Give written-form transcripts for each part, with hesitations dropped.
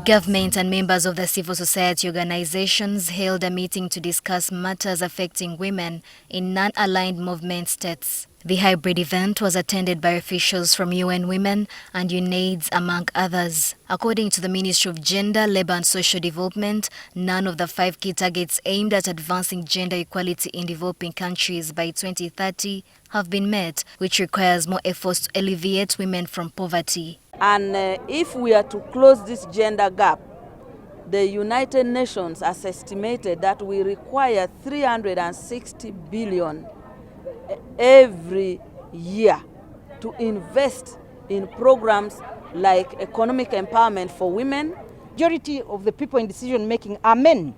Government and members of the civil society organizations held a meeting to discuss matters affecting women in non-aligned movement states. The hybrid event was attended by officials from UN Women and UNAIDS, among others. According to the Ministry of Gender, Labour and Social Development, none of the 5 key targets aimed at advancing gender equality in developing countries by 2030 have been met, which requires more efforts to alleviate women from poverty. And if we are to close this gender gap, the United Nations has estimated that we require 360 billion every year to invest in programs like economic empowerment for women. Majority of the people in decision making are men,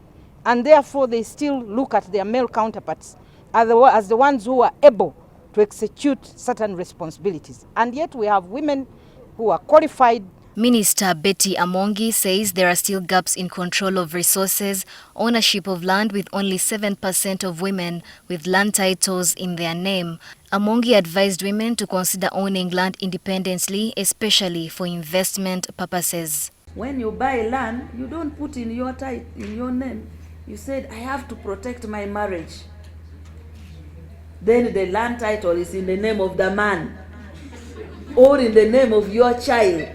and therefore they still look at their male counterparts as the ones who are able to execute certain responsibilities. And yet we have women who are qualified. Minister Betty Amongi says there are still gaps in control of resources, ownership of land, with only 7% of women with land titles in their name. Amongi advised women to consider owning land independently, especially for investment purposes. When you buy land, you don't put in your name. You said, I have to protect my marriage. Then the land title is in the name of the man or in the name of your child.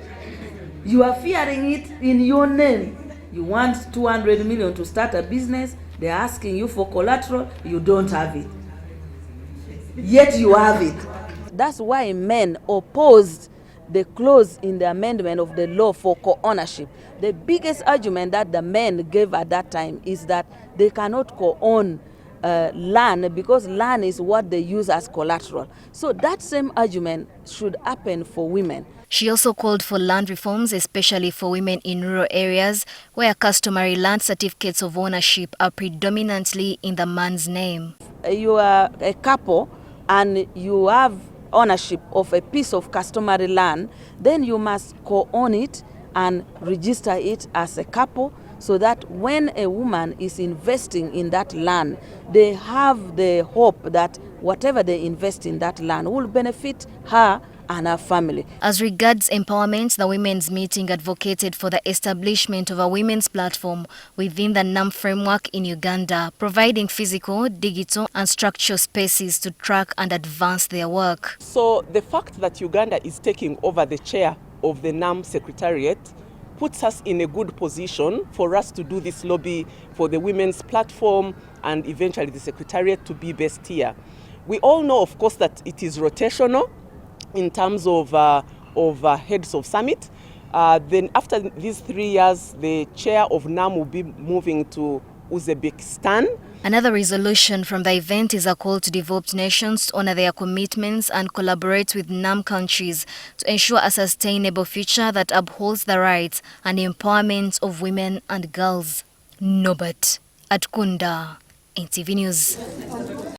You are fearing it in your name. You want 200 million to start a business. They're asking you for collateral. You don't have it. Yet you have it. That's why men opposed the clause in the amendment of the law for co-ownership. The biggest argument that the men gave at that time is that they cannot co-own land because land is what they use as collateral. So that same argument should happen for women. She also called for land reforms, especially for women in rural areas where customary land certificates of ownership are predominantly in the man's name. You are a couple and you have ownership of a piece of customary land, then you must co-own it and register it as a couple, so that when a woman is investing in that land, they have the hope that whatever they invest in that land will benefit her and her family. As regards empowerment, the women's meeting advocated for the establishment of a women's platform within the NAM framework in Uganda, providing physical, digital and structural spaces to track and advance their work. So the fact that Uganda is taking over the chair of the NAM Secretariat puts us in a good position for us to do this lobby for the women's platform and eventually the Secretariat to be based here. We all know, of course, that it is rotational in terms of heads of summit. Then after these 3 years, the chair of NAM will be moving to Uzbekistan. Another resolution from the event is a call to developed nations to honor their commitments and collaborate with NAM countries to ensure a sustainable future that upholds the rights and empowerment of women and girls. Norbert Atkunda, NTV News.